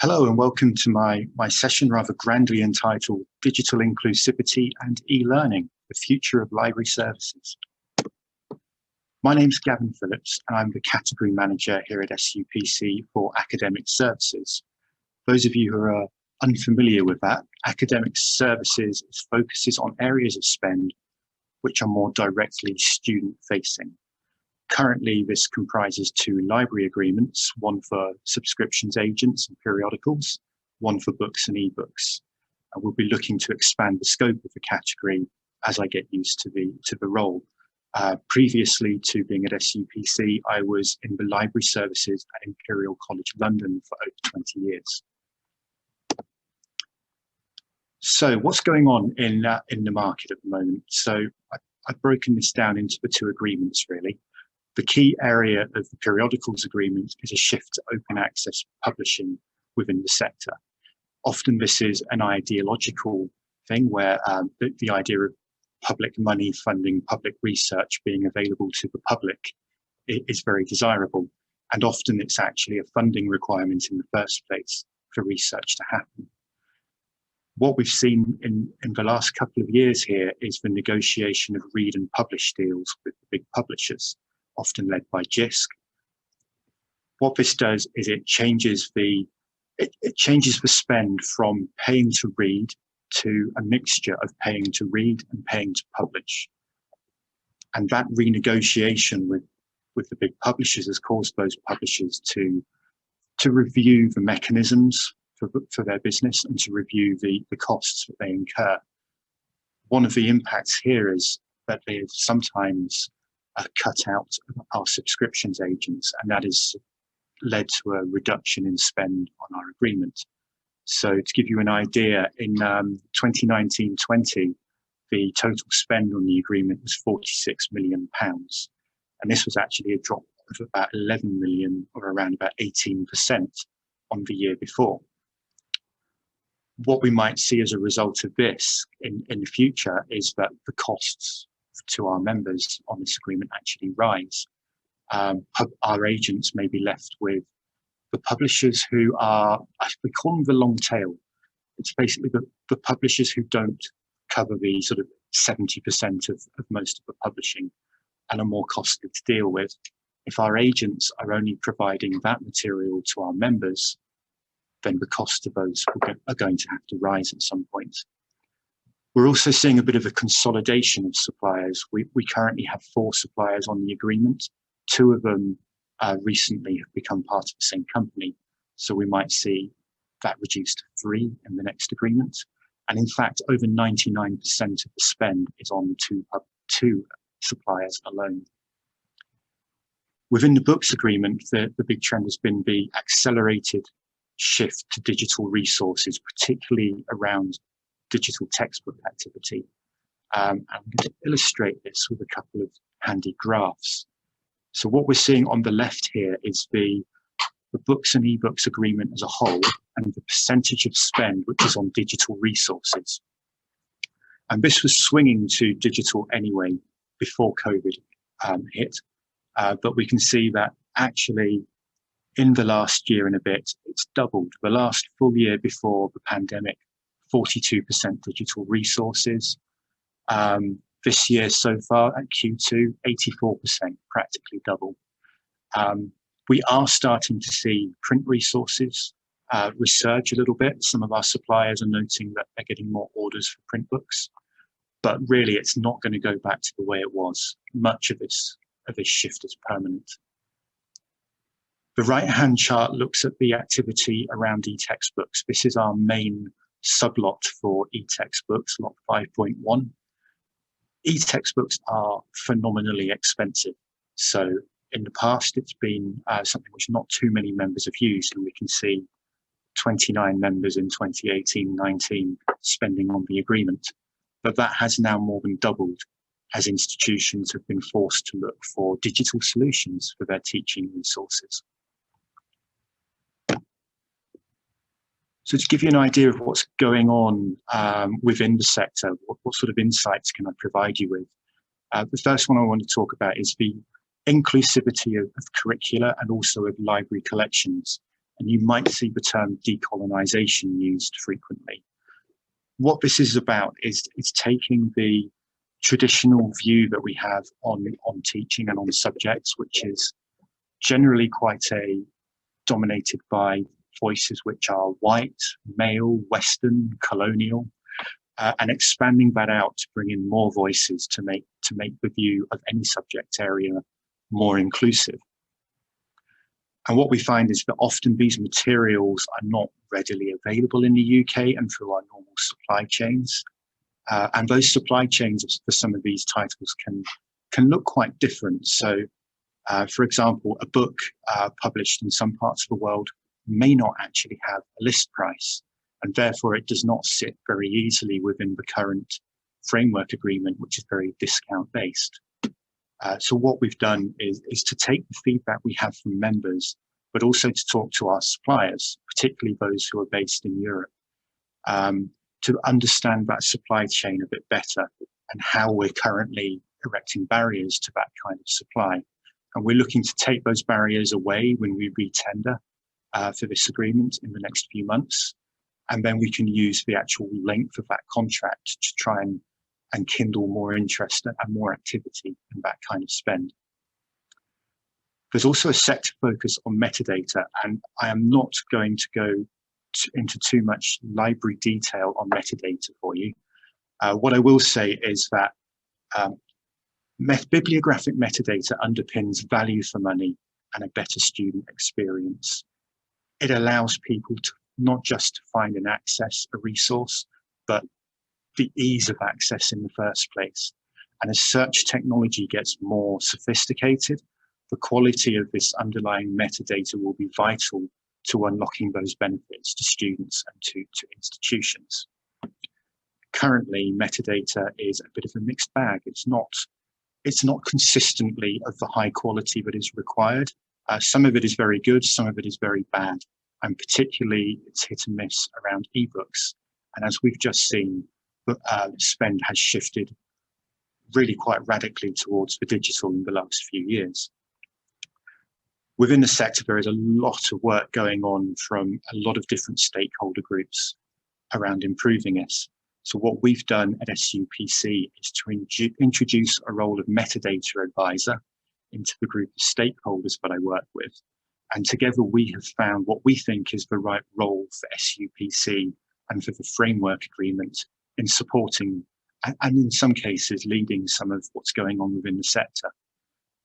Hello and welcome to my session rather grandly entitled Digital Inclusivity and E-Learning, the Future of Library Services. My name's Gavin Phillips and I'm the Category Manager here at SUPC for Academic Services. Those of you who are unfamiliar with that, Academic Services focuses on areas of spend which are more directly student-facing. Currently, this comprises 2 library agreements, one for subscriptions agents and periodicals, one for books and ebooks. And we'll be looking to expand the scope of the category as I get used to the role. Previously to being at SUPC, I was in the library services at Imperial College London for over 20 years. So what's going on in the market at the moment? So I've broken this down into the 2 agreements really. The key area of the periodicals agreement is a shift to open access publishing within the sector. Often this is an ideological thing where the idea of public money funding public research being available to the public is very desirable. And often it's actually a funding requirement in the first place for research to happen. What we've seen in the last couple of years here is the negotiation of read and publish deals with the big publishers, often led by JISC. What this does is it changes the spend from paying to read to a mixture of paying to read and paying to publish. And that renegotiation with the big publishers has caused those publishers to review the mechanisms for their business and to review the costs that they incur. One of the impacts here is that they have sometimes cut out our subscriptions agents, and that has led to a reduction in spend on our agreement. So to give you an idea, in 2019-20, the total spend on the agreement was £46 million. And this was actually a drop of about 11 million, or around about 18% on the year before. What we might see as a result of this in the future is that the costs to our members on this agreement actually rise. Our agents may be left with the publishers who are, we call them the long tail. It's basically the publishers who don't cover the sort of 70% of most of the publishing and are more costly to deal with. If our agents are only providing that material to our members, then the cost of those are going to have to rise at some point. We're also seeing a bit of a consolidation of suppliers. We currently have 4 suppliers on the agreement. 2 of them recently have become part of the same company. So we might see that reduced to 3 in the next agreement. And in fact, over 99% of the spend is on 2 suppliers alone. Within the books agreement, the big trend has been the accelerated shift to digital resources, particularly around digital textbook activity. I'm going to illustrate this with a couple of handy graphs. So what we're seeing on the left here is the books and ebooks agreement as a whole and the percentage of spend which is on digital resources. And this was swinging to digital anyway before COVID hit, but we can see that actually in the last year and a bit, it's doubled. The last full year before the pandemic, 42% digital resources. This year so far at Q2, 84%, practically double. We are starting to see print resources resurge a little bit. Some of our suppliers are noting that they're getting more orders for print books, but really it's not going to go back to the way it was. Much of this shift is permanent. The right-hand chart looks at the activity around e-textbooks. This is our main sublot for e-textbooks, lot 5.1. E-textbooks are phenomenally expensive. So in the past, it's been something which not too many members have used, and we can see 29 members in 2018-19 spending on the agreement. But that has now more than doubled as institutions have been forced to look for digital solutions for their teaching resources. So to give you an idea of what's going on within the sector, what sort of insights can I provide you with? The first one I want to talk about is the inclusivity of curricula and also of library collections. and you might see the term decolonization used frequently. What this is about is it's taking the traditional view that we have on teaching and on subjects, which is generally quite dominated by voices which are white, male, Western, colonial, and expanding that out to bring in more voices to make the view of any subject area more inclusive. And what we find is that often these materials are not readily available in the UK and through our normal supply chains. And those supply chains for some of these titles can look quite different. So, for example, a book published in some parts of the world may not actually have a list price, and therefore it does not sit very easily within the current framework agreement, which is very discount based. So what we've done is to take the feedback we have from members, but also to talk to our suppliers, particularly those who are based in Europe, to understand that supply chain a bit better and how we're currently erecting barriers to that kind of supply. And we're looking to take those barriers away when we re-tender for this agreement in the next few months. And then we can use the actual length of that contract to try and kindle more interest and more activity in that kind of spend. There's also a sector focus on metadata, and I am not going to go into too much library detail on metadata for you. What I will say is that bibliographic metadata underpins value for money and a better student experience. It allows people to not just to find and access a resource, but the ease of access in the first place. And as search technology gets more sophisticated, the quality of this underlying metadata will be vital to unlocking those benefits to students and to institutions. Currently, metadata is a bit of a mixed bag. It's not consistently of the high quality that is required. Some of it is very good, some of it is very bad, and particularly it's hit and miss around ebooks. And as we've just seen, spend has shifted really quite radically towards the digital in the last few years. Within the sector, there is a lot of work going on from a lot of different stakeholder groups around improving this. So what we've done at SUPC is to introduce a role of metadata advisor into the group of stakeholders that I work with. And together we have found what we think is the right role for SUPC and for the framework agreement in supporting and in some cases leading some of what's going on within the sector.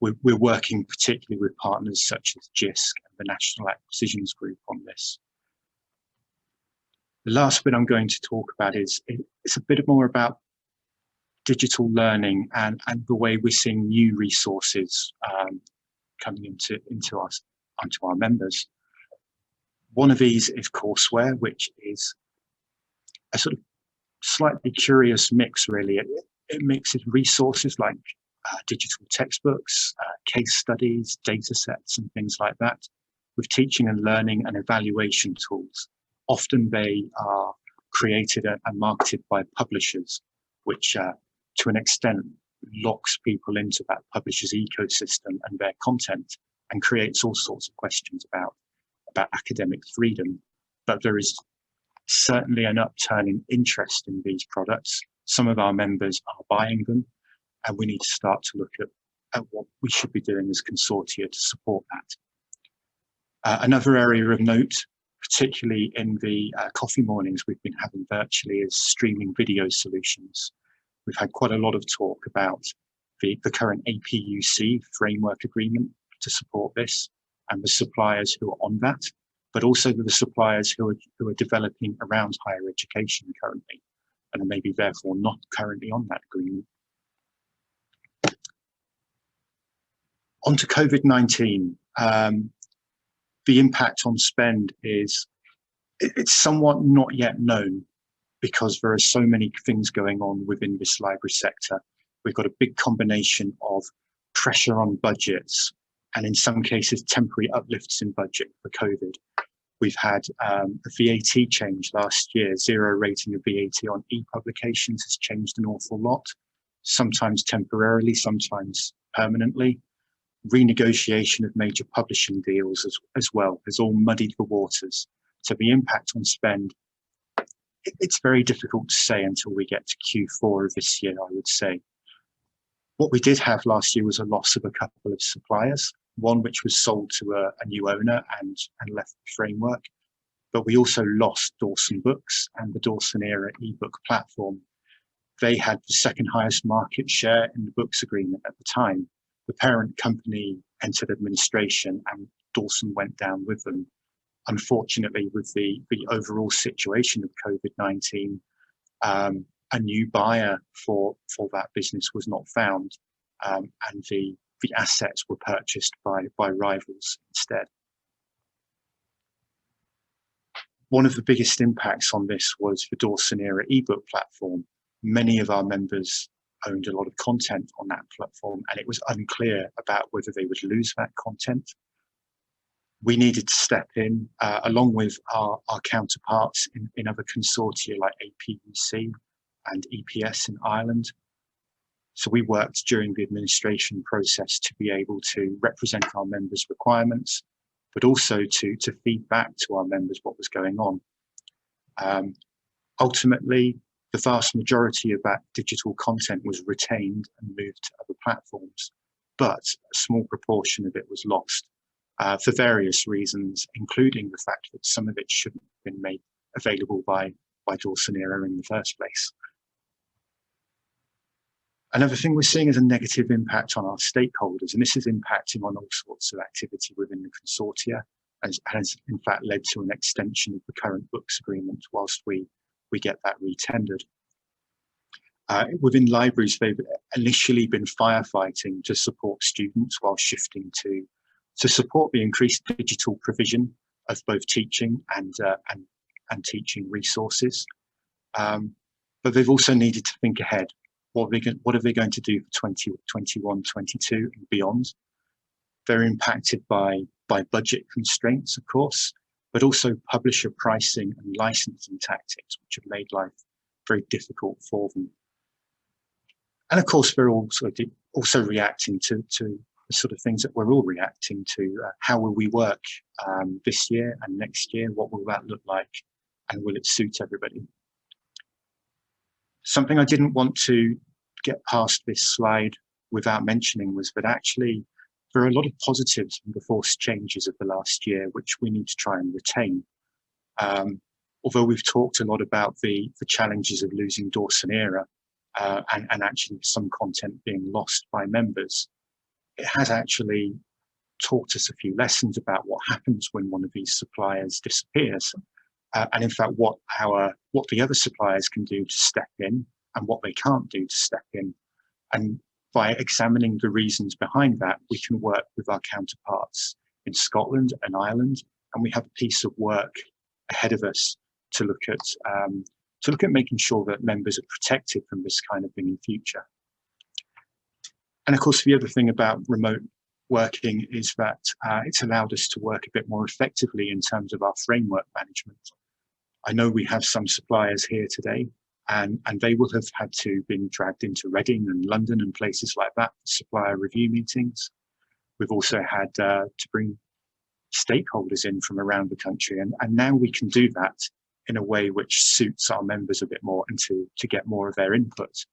We're working particularly with partners such as JISC and the National Acquisitions Group on this. The last bit I'm going to talk about is it's a bit more about digital learning and the way we're seeing new resources coming into our members. One of these is courseware, which is a sort of slightly curious mix, really. It mixes resources like digital textbooks, case studies, data sets, and things like that, with teaching and learning and evaluation tools. Often they are created and marketed by publishers, which to an extent locks people into that publisher's ecosystem and their content and creates all sorts of questions about academic freedom. But there is certainly an upturn in interest in these products. Some of our members are buying them, and we need to start to look at what we should be doing as consortia to support that. Another area of note, particularly in the coffee mornings we've been having virtually, is streaming video solutions. We've had quite a lot of talk about the current APUC framework agreement to support this and the suppliers who are on that, but also the suppliers who are developing around higher education currently and are maybe therefore not currently on that agreement. On to COVID-19. The impact on spend it's somewhat not yet known because there are so many things going on within this library sector. We've got a big combination of pressure on budgets and in some cases temporary uplifts in budget for COVID. We've had a VAT change last year. Zero rating of VAT on e-publications has changed an awful lot, sometimes temporarily, sometimes permanently. renegotiation of major publishing deals as well has all muddied the waters. So the impact on spend, it's very difficult to say until we get to Q4 of this year, I would say. What we did have last year was a loss of a couple of suppliers, one which was sold to a new owner and left the framework. But we also lost Dawson Books and the Dawson Era ebook platform. They had the second highest market share in the books agreement at the time. The parent company entered administration and Dawson went down with them. Unfortunately, with the overall situation of COVID-19, a new buyer for that business was not found, and the assets were purchased by rivals instead. One of the biggest impacts on this was the Dawson Era ebook platform. Many of our members owned a lot of content on that platform, and it was unclear about whether they would lose that content. We needed to step in, along with our counterparts in other consortia like APUC and EPS in Ireland. So we worked during the administration process to be able to represent our members' requirements, but also to feed back to our members what was going on. Ultimately, the vast majority of that digital content was retained and moved to other platforms, but a small proportion of it was lost for various reasons, including the fact that some of it shouldn't have been made available by Dawson Era in the first place. Another thing we're seeing is a negative impact on our stakeholders, and this is impacting on all sorts of activity within the consortia, and has in fact led to an extension of the current books agreement whilst we get that retendered. Within libraries, they've initially been firefighting to support students while shifting to support the increased digital provision of both teaching and teaching resources. But they've also needed to think ahead. What are they going to do for 2021, 22 and beyond? They're impacted by budget constraints, of course, but also publisher pricing and licensing tactics, which have made life very difficult for them. And of course, we're also reacting to the sort of things that we're all reacting to. How will we work this year and next year? What will that look like? And will it suit everybody? Something I didn't want to get past this slide without mentioning was that actually there are a lot of positives from the forced changes of the last year, which we need to try and retain. Although we've talked a lot about the challenges of losing Dawson Era and actually some content being lost by members, it has actually taught us a few lessons about what happens when one of these suppliers disappears. And in fact, what the other suppliers can do to step in and what they can't do to step in. And by examining the reasons behind that, we can work with our counterparts in Scotland and Ireland, and we have a piece of work ahead of us to look at making sure that members are protected from this kind of thing in future. And of course, the other thing about remote working is that it's allowed us to work a bit more effectively in terms of our framework management. I know we have some suppliers here today, and they will have had to been dragged into Reading and London and places like that for supplier review meetings. We've also had to bring stakeholders in from around the country, and now we can do that in a way which suits our members a bit more and to get more of their input.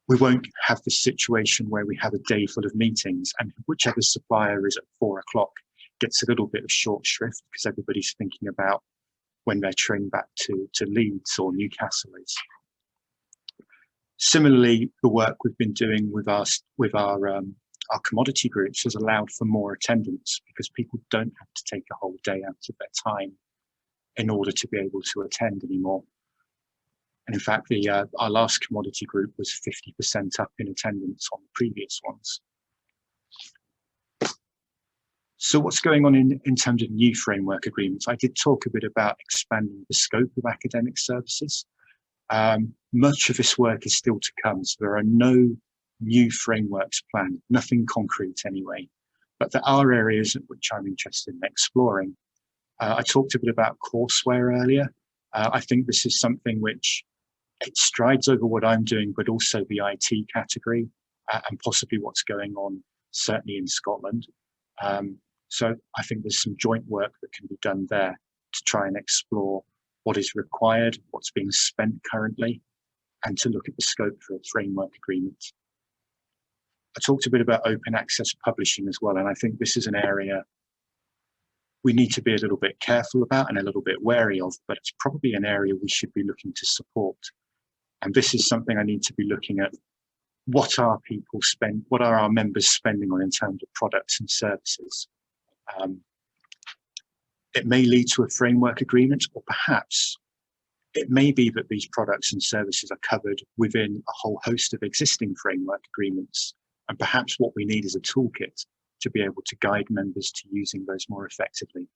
We won't have this situation where we have a day full of meetings and whichever supplier is at 4 o'clock gets a little bit of short shrift because everybody's thinking about when they're trained back to Leeds or Newcastle is. Similarly, the work we've been doing with our commodity groups has allowed for more attendance because people don't have to take a whole day out of their time in order to be able to attend anymore. And in fact, our last commodity group was 50% up in attendance on the previous ones. So what's going on in terms of new framework agreements? I did talk a bit about expanding the scope of academic services. Much of this work is still to come, so there are no new frameworks planned, nothing concrete anyway, but there are areas at which I'm interested in exploring. I talked a bit about courseware earlier. I think this is something which it strides over what I'm doing, but also the IT category and possibly what's going on certainly in Scotland. So I think there's some joint work that can be done there to try and explore what is required, what's being spent currently, and to look at the scope for a framework agreement. I talked a bit about open access publishing as well, and I think this is an area we need to be a little bit careful about and a little bit wary of, but it's probably an area we should be looking to support. And this is something I need to be looking at. What are our members spending on in terms of products and services? It may lead to a framework agreement, or perhaps it may be that these products and services are covered within a whole host of existing framework agreements. And perhaps what we need is a toolkit to be able to guide members to using those more effectively.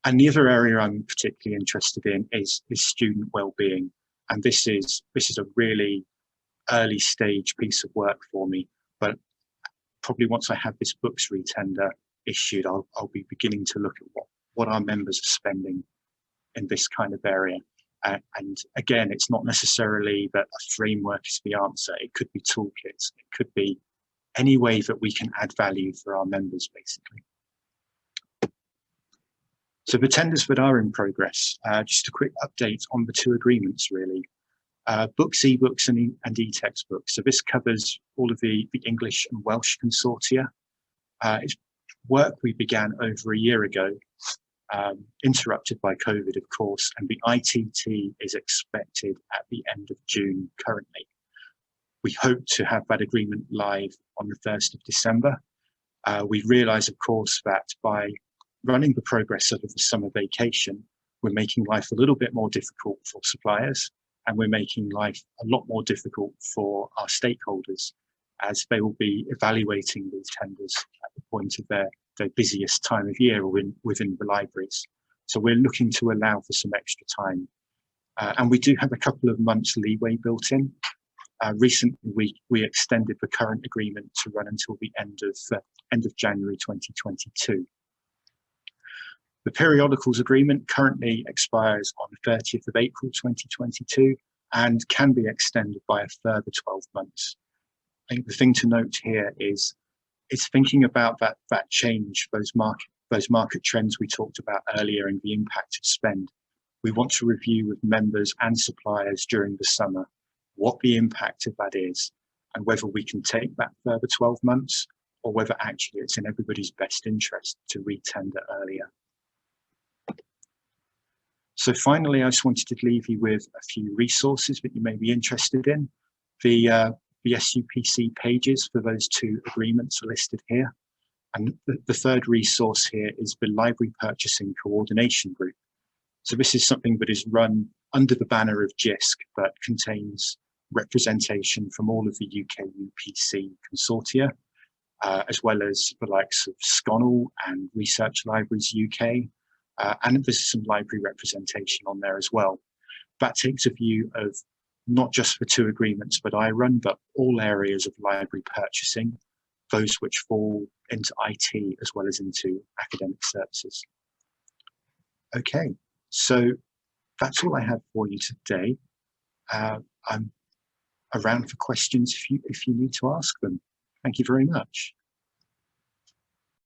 And the other area I'm particularly interested in is student well-being. And this is a really early stage piece of work for me, but probably once I have this books retender issued, I'll be beginning to look at what our members are spending in this kind of area. And again, it's not necessarily that a framework is the answer. It could be toolkits. It could be any way that we can add value for our members, basically. So the tenders that are in progress, just a quick update on the two agreements, really. Books, ebooks, and e-textbooks. So this covers all of the English and Welsh consortia. It's work we began over a year ago, interrupted by COVID, of course, and the ITT is expected at the end of June currently. We hope to have that agreement live on the 1st of December. We realise, of course, that by running the progress over the summer vacation, we're making life a little bit more difficult for suppliers, and we're making life a lot more difficult for our stakeholders, as they will be evaluating these tenders at the point of their busiest time of year within the libraries. So we're looking to allow for some extra time. And we do have a couple of months leeway built in. Recently, we extended the current agreement to run until the end of January 2022. The periodicals agreement currently expires on the 30th of April 2022 and can be extended by a further 12 months. I think the thing to note here is it's thinking about that change, those market trends we talked about earlier and the impact of spend. We want to review with members and suppliers during the summer what the impact of that is, and whether we can take that further 12 months or whether actually it's in everybody's best interest to retender earlier. So finally, I just wanted to leave you with a few resources that you may be interested in. The SUPC pages for those two agreements are listed here. And the third resource here is the Library Purchasing Coordination Group. So this is something that is run under the banner of JISC, but contains representation from all of the UK LUPC consortia, as well as the likes of SCONL and Research Libraries UK, and there's some library representation on there as well. That takes a view of not just the two agreements that I run, but all areas of library purchasing, those which fall into IT as well as into academic services. Okay, so that's all I have for you today. I'm around for questions if you need to ask them. Thank you very much.